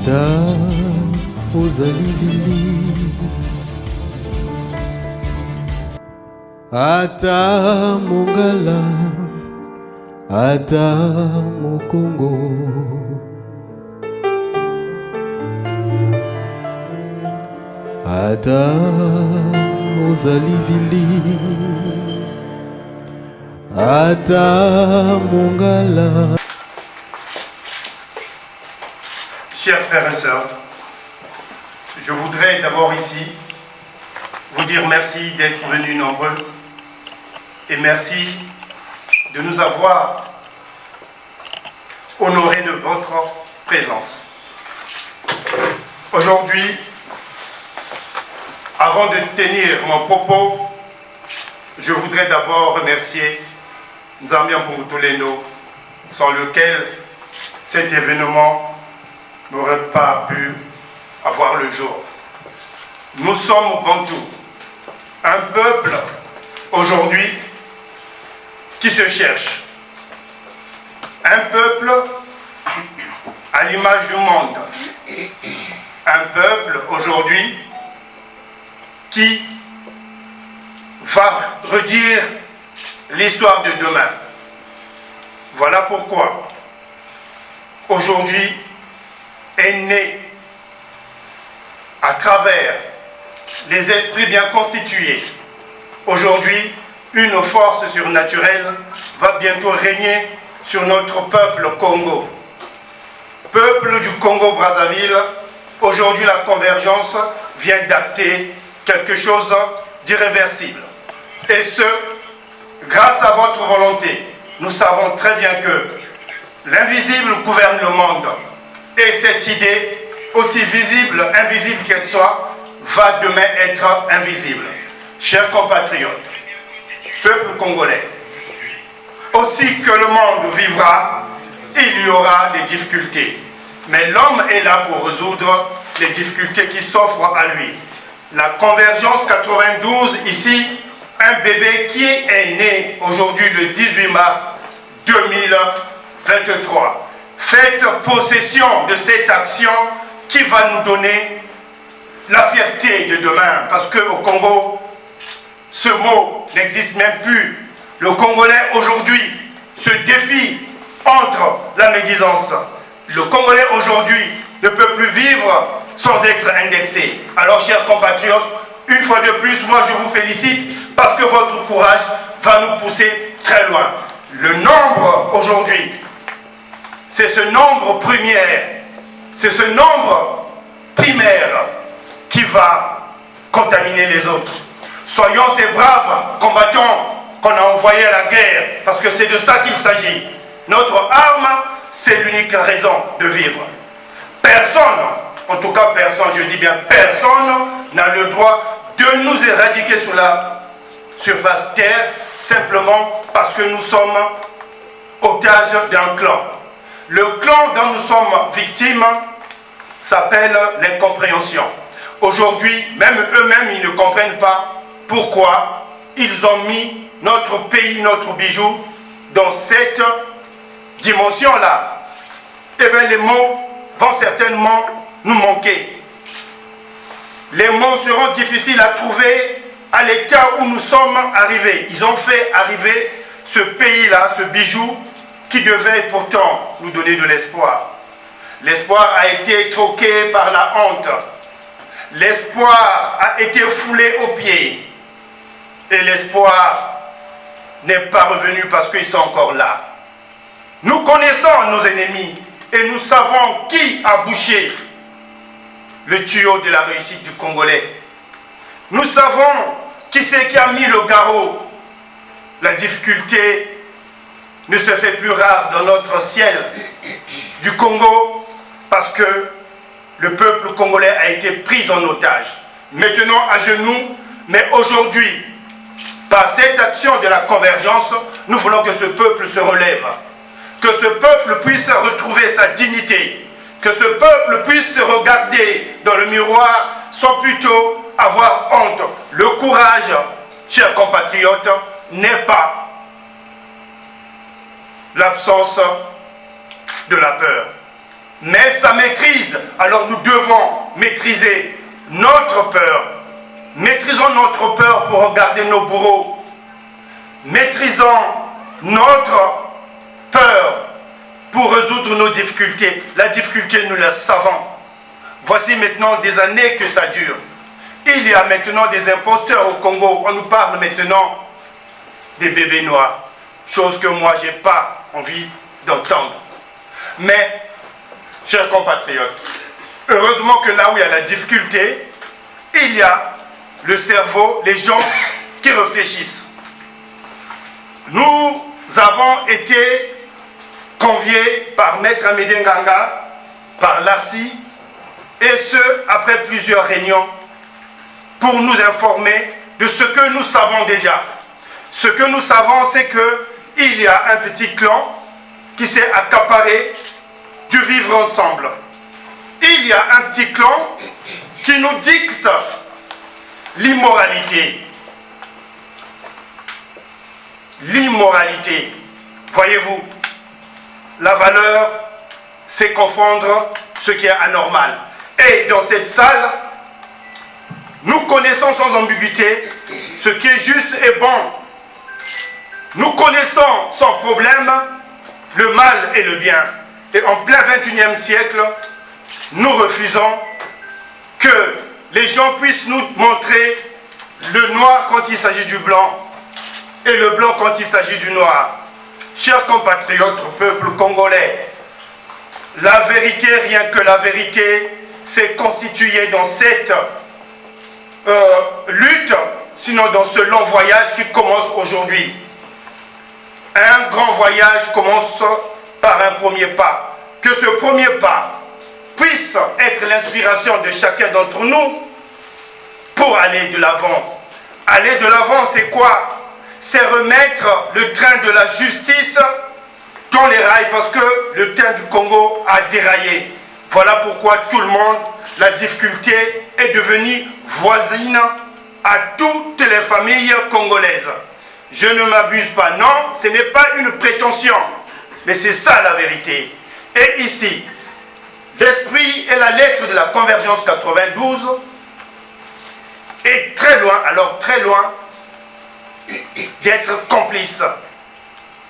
ata ozali lili, ata mongala, ata mokongo, ata ozali vili, ata mongala. Chers frères et sœurs, je voudrais d'abord ici vous dire merci d'être venus nombreux et merci de nous avoir honorés de votre présence. Aujourd'hui, avant de tenir mon propos, je voudrais d'abord remercier Nzambi Mpungutulendo, sans lequel cet événement n'aurait pas pu avoir le jour. Nous sommes Bantou, un peuple aujourd'hui qui se cherche, un peuple à l'image du monde, un peuple aujourd'hui qui va redire l'histoire de demain. Voilà pourquoi aujourd'hui est né à travers les esprits bien constitués. Aujourd'hui, une force surnaturelle va bientôt régner sur notre peuple Congo. Peuple du Congo-Brazzaville, aujourd'hui la convergence vient d'acter quelque chose d'irréversible. Et ce, grâce à votre volonté. Nous savons très bien que l'invisible gouverne le monde. Et cette idée, aussi visible, invisible qu'elle soit, va demain être invisible. Chers compatriotes, peuple congolais, aussi que le monde vivra, il y aura des difficultés. Mais l'homme est là pour résoudre les difficultés qui s'offrent à lui. La convergence 92, ici, un bébé qui est né aujourd'hui le 18 mars 2023. Faites possession de cette action qui va nous donner la fierté de demain. Parce qu'au Congo, ce mot n'existe même plus. Le Congolais aujourd'hui se défie entre la médisance. Le Congolais aujourd'hui ne peut plus vivre sans être indexé. Alors, chers compatriotes, une fois de plus, moi je vous félicite parce que votre courage va nous pousser très loin. Le nombre aujourd'hui, c'est ce nombre primaire qui va contaminer les autres. Soyons ces braves combattants qu'on a envoyés à la guerre, parce que c'est de ça qu'il s'agit. Notre arme, c'est l'unique raison de vivre. Personne, en tout cas personne, je dis bien personne, n'a le droit de nous éradiquer sur la surface terre, simplement parce que nous sommes otages d'un clan. Le clan dont nous sommes victimes s'appelle l'incompréhension. Aujourd'hui, même eux-mêmes, ils ne comprennent pas pourquoi ils ont mis notre pays, notre bijou, dans cette dimension-là. Eh bien, les mots vont certainement nous manquer. Les mots seront difficiles à trouver à l'état où nous sommes arrivés. Ils ont fait arriver ce pays-là, ce bijou, qui devait pourtant nous donner de l'espoir. L'espoir a été troqué par la honte. L'espoir a été foulé aux pieds. Et l'espoir n'est pas revenu parce qu'ils sont encore là. Nous connaissons nos ennemis et nous savons qui a bouché le tuyau de la réussite du Congolais. Nous savons qui c'est qui a mis le garrot. La difficulté ne se fait plus rare dans notre ciel du Congo parce que le peuple congolais a été pris en otage. Maintenant à genoux, mais aujourd'hui, par cette action de la convergence, nous voulons que ce peuple se relève, que ce peuple puisse retrouver sa dignité, que ce peuple puisse se regarder dans le miroir sans plutôt avoir honte. Le courage, chers compatriotes, n'est pas l'absence de la peur. mais sa maîtrise. Alors nous devons maîtriser notre peur. Maîtrisons notre peur pour regarder nos bourreaux. Maîtrisons notre peur pour résoudre nos difficultés. La difficulté, nous la savons. Voici maintenant des années que ça dure. Il y a maintenant des imposteurs au Congo. On nous parle maintenant des bébés noirs. Chose que moi, je n'ai pas envie d'entendre. Mais, chers compatriotes, heureusement que là où il y a la difficulté, il y a le cerveau, les gens qui réfléchissent. Nous avons été conviés par Maître Amédée Nganga, par l'ARCI, et ce, après plusieurs réunions, pour nous informer de ce que nous savons déjà. Ce que nous savons, c'est qu'il y a un petit clan qui s'est accaparé du vivre ensemble. Il y a un petit clan qui nous dicte l'immoralité. L'immoralité. Voyez-vous, la valeur, c'est confondre ce qui est anormal. Et dans cette salle, nous connaissons sans ambiguïté ce qui est juste et bon. Nous connaissons sans problème le mal et le bien. Et en plein 21e siècle, nous refusons que les gens puissent nous montrer le noir quand il s'agit du blanc et le blanc quand il s'agit du noir. Chers compatriotes, peuple congolais, la vérité, rien que la vérité, s'est constituée dans cette lutte, sinon dans ce long voyage qui commence aujourd'hui. Un grand voyage commence par un premier pas. Que ce premier pas puisse être l'inspiration de chacun d'entre nous pour aller de l'avant. Aller de l'avant, c'est quoi? C'est remettre le train de la justice dans les rails, parce que le train du Congo a déraillé. Voilà pourquoi tout le monde, la difficulté est devenue voisine à toutes les familles congolaises. Je ne m'abuse pas, non, ce n'est pas une prétention, mais c'est ça la vérité. Et ici, l'esprit et la lettre de la Convergence 92 est très loin, alors très loin, d'être complice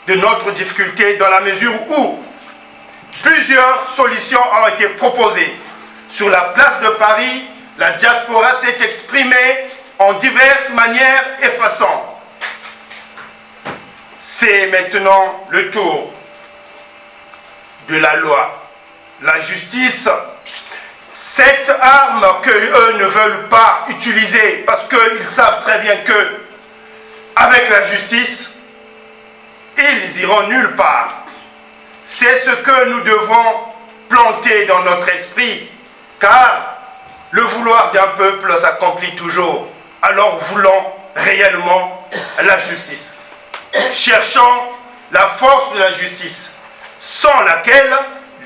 de notre difficulté, dans la mesure où plusieurs solutions ont été proposées. Sur la place de Paris, la diaspora s'est exprimée en diverses manières et façons. C'est maintenant le tour de la loi, la justice, cette arme qu'eux ne veulent pas utiliser parce qu'ils savent très bien que avec la justice, ils iront nulle part. C'est ce que nous devons planter dans notre esprit, car le vouloir d'un peuple s'accomplit toujours. Alors voulons réellement la justice. Cherchons la force de la justice, sans laquelle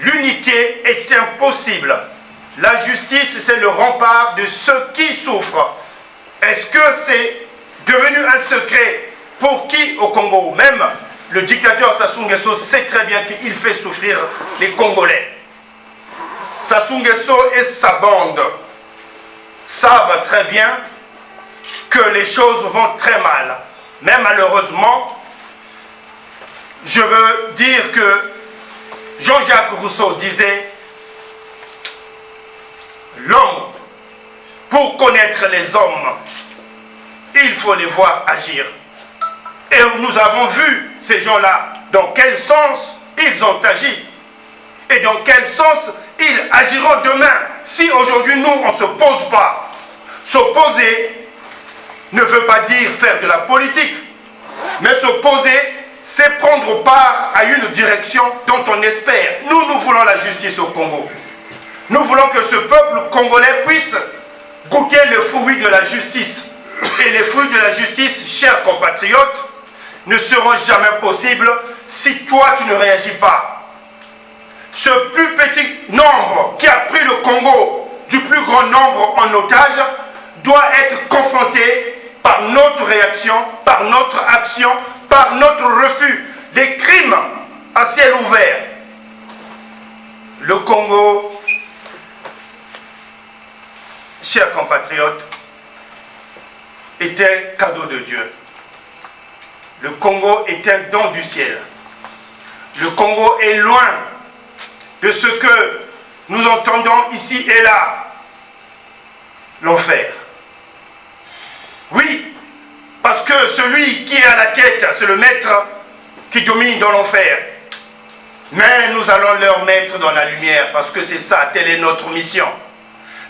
l'unité est impossible. La justice, c'est le rempart de ceux qui souffrent. Est-ce que c'est devenu un secret pour qui au Congo? Même le dictateur Sassou Nguesso sait très bien qu'il fait souffrir les Congolais. Sassou Nguesso et sa bande savent très bien que les choses vont très mal. Mais malheureusement, je veux dire que Jean-Jacques Rousseau disait « L'homme, pour connaître les hommes, il faut les voir agir. » Et nous avons vu ces gens-là, dans quel sens ils ont agi. Et dans quel sens ils agiront demain. Si aujourd'hui nous, on ne se pose pas. S'opposer ne veut pas dire faire de la politique. Mais s'opposer, c'est prendre part à une direction dont on espère. Nous voulons la justice au Congo. Nous voulons que ce peuple congolais puisse goûter le fruit de la justice. Et les fruits de la justice, chers compatriotes, ne seront jamais possibles si toi tu ne réagis pas. Ce plus petit nombre qui a pris le Congo du plus grand nombre en otage doit être confronté par notre réaction, par notre action, par notre refus des crimes à ciel ouvert. Le Congo Congo, chers compatriotes, est un cadeau de Dieu. Le Congo est un don du ciel. Le Congo est loin de ce que nous entendons ici et là. L'enfer. Oui, parce que celui qui est à la tête, c'est le maître qui domine dans l'enfer. Mais nous allons leur mettre dans la lumière parce que c'est ça, telle est notre mission.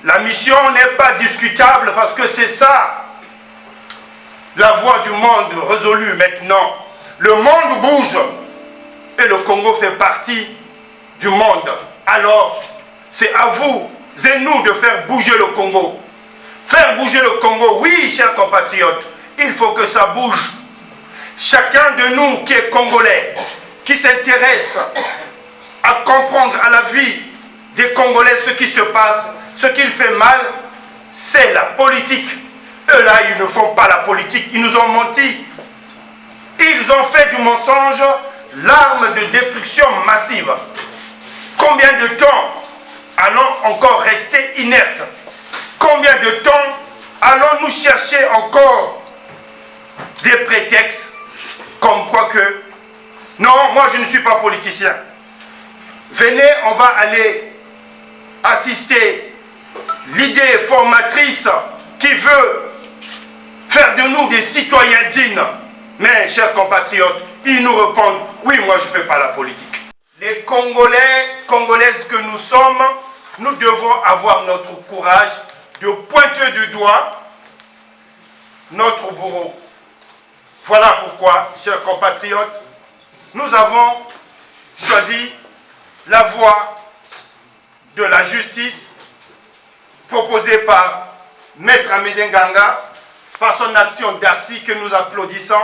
La mission n'est pas discutable parce que c'est ça la voie du monde résolue maintenant. Le monde bouge et le Congo fait partie du monde. Alors, c'est à vous et nous de faire bouger le Congo. Faire bouger le Congo, oui, chers compatriotes, il faut que ça bouge. Chacun de nous qui est congolais, qui s'intéresse à comprendre à la vie des Congolais ce qui se passe, ce qu'il fait mal, c'est la politique. Eux là, ils ne font pas la politique, ils nous ont menti. Ils ont fait du mensonge l'arme de destruction massive. Combien de temps allons encore rester inertes? Combien de temps allons-nous chercher encore des prétextes comme quoi que non, moi je ne suis pas politicien. Venez, on va aller assister l'idée formatrice qui veut faire de nous des citoyens dignes. Mais, chers compatriotes, ils nous répondent, oui, moi je ne fais pas la politique. Les Congolais, Congolaises que nous sommes, nous devons avoir notre courage de pointer du doigt notre bourreau. Voilà pourquoi, chers compatriotes, nous avons choisi la voie de la justice proposée par Maître Amédée Nganga, par son action d'Arcy que nous applaudissons.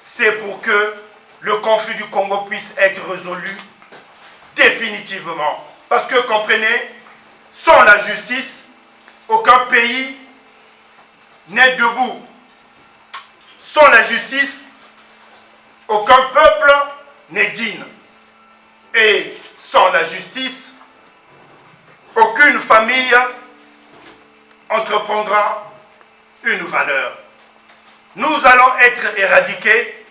C'est pour que le conflit du Congo puisse être résolu définitivement. Parce que, comprenez, sans la justice, aucun pays n'est debout. Sans la justice, aucun peuple n'est digne. Et sans la justice, aucune famille entreprendra une valeur. Nous allons être éradiqués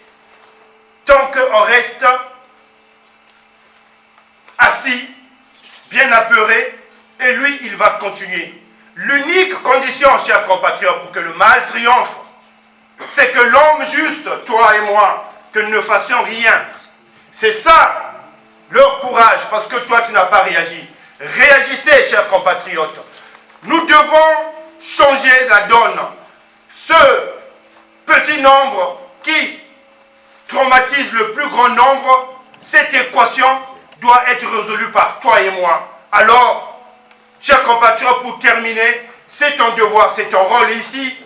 tant qu'on reste assis, bien apeuré, et lui, il va continuer. L'unique condition, chers compatriotes, pour que le mal triomphe, c'est que l'homme juste, toi et moi, que nous ne fassions rien. C'est ça, leur courage, parce que toi, tu n'as pas réagi. Réagissez, chers compatriotes. Nous devons changer la donne. Ce petit nombre qui traumatise le plus grand nombre, cette équation doit être résolue par toi et moi. Alors, chers compatriotes, pour terminer, c'est ton devoir, c'est ton rôle ici,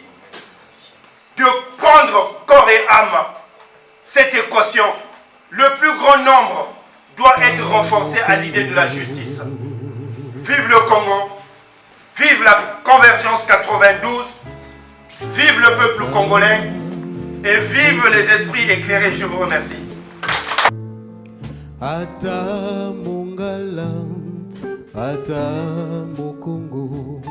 de prendre corps et âme cette équation. Le plus grand nombre doit être renforcé à l'idée de la justice. Vive le Congo, vive la Convergence 92, vive le peuple congolais et vive les esprits éclairés. Je vous remercie. Ata Mongala, Ata Mokongo.